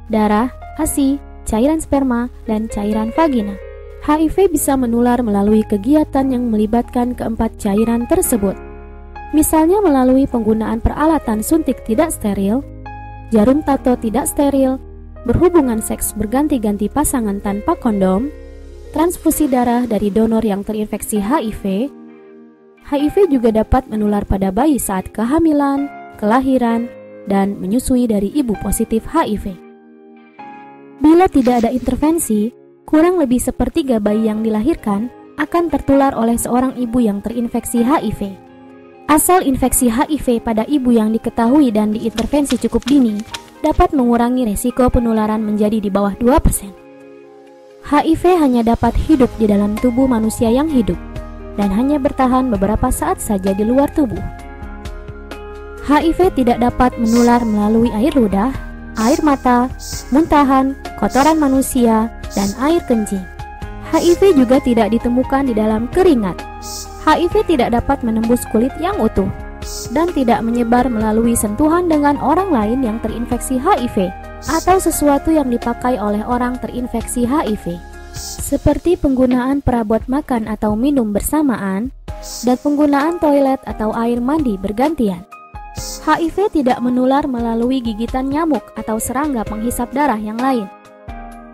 darah, ASI, cairan sperma, dan cairan vagina. HIV bisa menular melalui kegiatan yang melibatkan keempat cairan tersebut. Misalnya melalui penggunaan peralatan suntik tidak steril, jarum tato tidak steril, berhubungan seks berganti-ganti pasangan tanpa kondom, transfusi darah dari donor yang terinfeksi HIV. HIV juga dapat menular pada bayi saat kehamilan, kelahiran, dan menyusui dari ibu positif HIV. Bila tidak ada intervensi, kurang lebih sepertiga bayi yang dilahirkan akan tertular oleh seorang ibu yang terinfeksi HIV. Asal infeksi HIV pada ibu yang diketahui dan diintervensi cukup dini dapat mengurangi resiko penularan menjadi di bawah 2%. HIV hanya dapat hidup di dalam tubuh manusia yang hidup dan hanya bertahan beberapa saat saja di luar tubuh. HIV tidak dapat menular melalui air ludah, air mata, muntahan, kotoran manusia, dan air kencing. HIV juga tidak ditemukan di dalam keringat. HIV tidak dapat menembus kulit yang utuh dan tidak menyebar melalui sentuhan dengan orang lain yang terinfeksi HIV atau sesuatu yang dipakai oleh orang terinfeksi HIV, seperti penggunaan perabot makan atau minum bersamaan dan penggunaan toilet atau air mandi bergantian. HIV tidak menular melalui gigitan nyamuk atau serangga penghisap darah yang lain.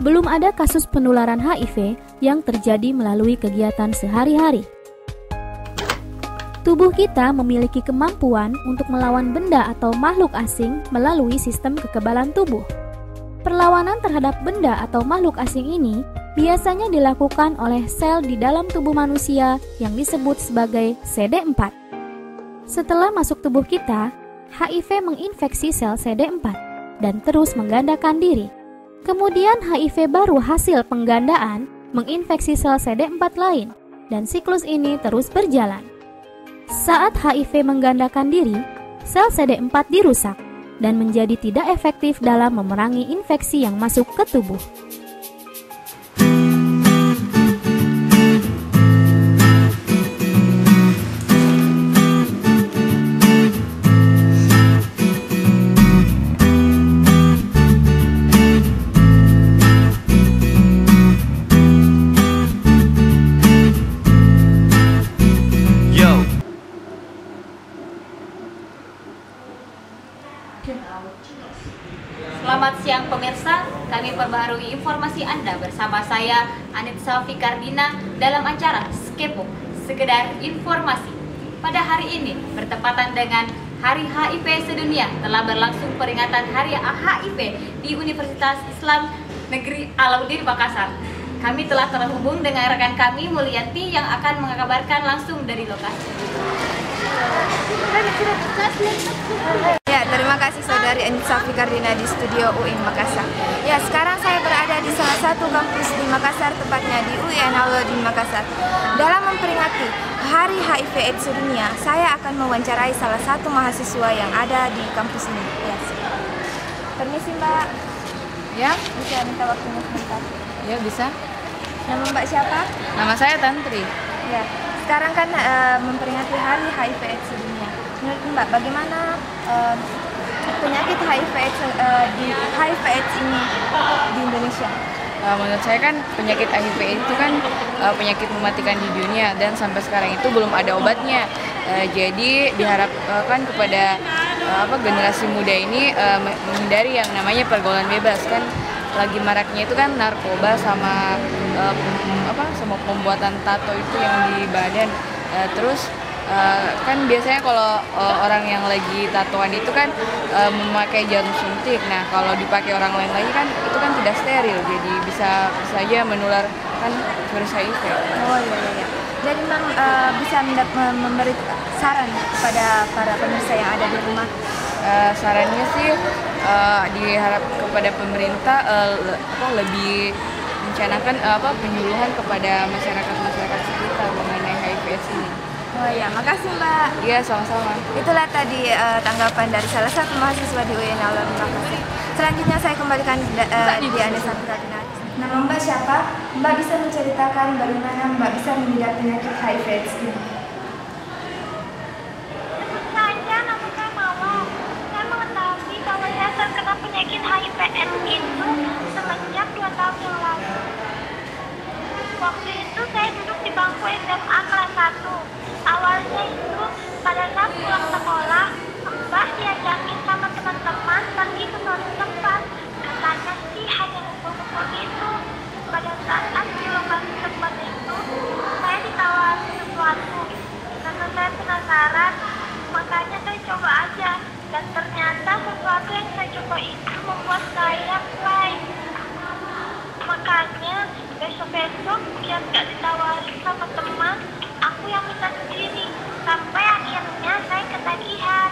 Belum ada kasus penularan HIV yang terjadi melalui kegiatan sehari-hari. Tubuh kita memiliki kemampuan untuk melawan benda atau makhluk asing melalui sistem kekebalan tubuh. Perlawanan terhadap benda atau makhluk asing ini biasanya dilakukan oleh sel di dalam tubuh manusia yang disebut sebagai CD4. Setelah masuk tubuh kita, HIV menginfeksi sel CD4 dan terus menggandakan diri. Kemudian HIV baru hasil penggandaan menginfeksi sel CD4 lain dan siklus ini terus berjalan. Saat HIV menggandakan diri, sel CD4 dirusak dan menjadi tidak efektif dalam memerangi infeksi yang masuk ke tubuh. Selamat siang pemirsa, kami perbaharui informasi Anda bersama saya Anitsa Fikardina dalam acara Skepo, Sekedar Informasi. Pada hari ini bertepatan dengan Hari HIV Sedunia telah berlangsung peringatan Hari HIV di Universitas Islam Negeri Alauddin Makassar. Kami telah terhubung dengan rekan kami Mulyanti yang akan mengabarkan langsung dari lokasi. Ya, terima kasih saudari Anitsa Fikardina di studio UIN Makassar. Ya, sekarang saya berada di salah satu kampus di Makassar, tepatnya di UIN Alauddin Makassar. Dalam memperingati Hari HIV/AIDS Sedunia, saya akan mewawancarai salah satu mahasiswa yang ada di kampus ini. Ya, permisi Mbak. Ya, bisa minta waktunya sebentar? ya bisa. Nama Mbak siapa? Nama saya Tantri. Ya, sekarang kan memperingati Hari HIV/AIDS Sedunia. Menurut Mbak, bagaimana penyakit HIV/AIDS ini di Indonesia? Menurut saya kan penyakit HIV itu kan penyakit mematikan di dunia dan sampai sekarang itu belum ada obatnya. Jadi diharapkan kepada generasi muda ini menghindari yang namanya pergaulan bebas. Kan lagi maraknya itu kan narkoba sama sama pembuatan tato itu yang di badan. Terus kan biasanya kalau orang yang lagi tatoan itu kan memakai jarum suntik. Nah, kalau dipakai orang lain lagi kan itu kan tidak steril, jadi bisa saja menularkan virus HIV. Oh iya. Jadi memang bisa memberi saran kepada para pemirsa yang ada di rumah. Sarannya sih diharap kepada pemerintah lebih mencanangkan penyuluhan kepada masyarakat sekitar mengenai HIV/AIDS ini. Oh iya, makasih Mbak. Iya, sama-sama. Itulah tadi tanggapan dari salah satu mahasiswa di UIN Alauddin Makassar. Selanjutnya saya kembalikan di Anitsa Fikardina. Nama Mbak siapa? Mbak bisa menceritakan bagaimana Mbak bisa mengidap penyakit HIV/AIDS ini? Saya namanya Mawar. Saya mengetahui bahwa saya terkena penyakit HIV/AIDS itu itu membuat saya play. Makanya besok-besok biar gak ditawarin sama teman, aku yang minta sendiri. Sampai akhirnya saya ketagihan.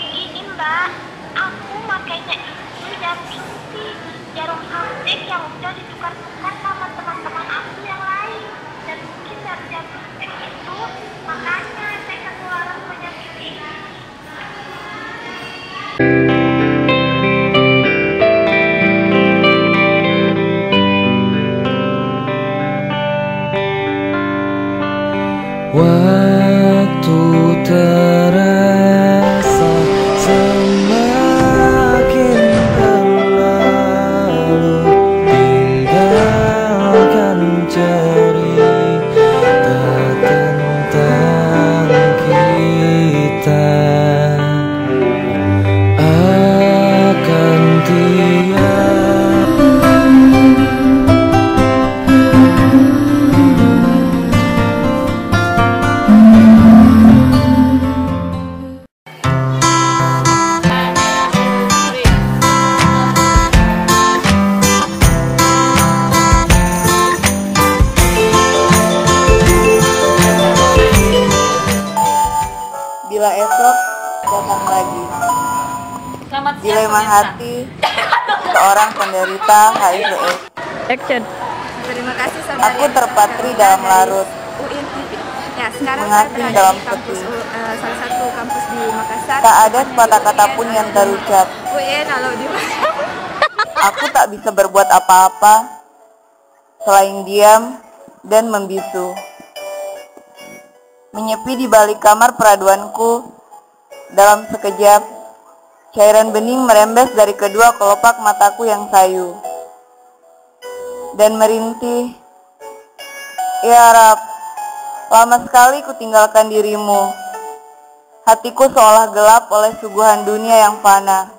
Ini Mbak, aku makainya itu jarum suntik, jarum suntik yang udah ditukar-tukar sama teman-teman aku yang lain. Dan mungkin dari jarum suntik itu, makanya saya ketularan penyakit ini. Waktu terasa semakin berlalu, tinggalkan cerita tentang kita akan tiada. Bila esok datang lagi, Selamat siang dilema pemirsa. hati seorang penderita HIV/AIDS. Action. Terima kasih saudari. Aku terpatri dalam larut, UIN TV. Ya, sekarang saya mengasing berada dalam di kampus sepi. salah satu kampus di Makassar. Tak ada sepatah kata pun yang terucap. UIN halo di Aku tak bisa berbuat apa-apa selain diam dan membisu. Menyepi di balik kamar peraduanku, dalam sekejap, cairan bening merembes dari kedua kelopak mataku yang sayu. Dan merintih, ya Rab, lama sekali kutinggalkan dirimu. Hatiku seolah gelap oleh suguhan dunia yang fana.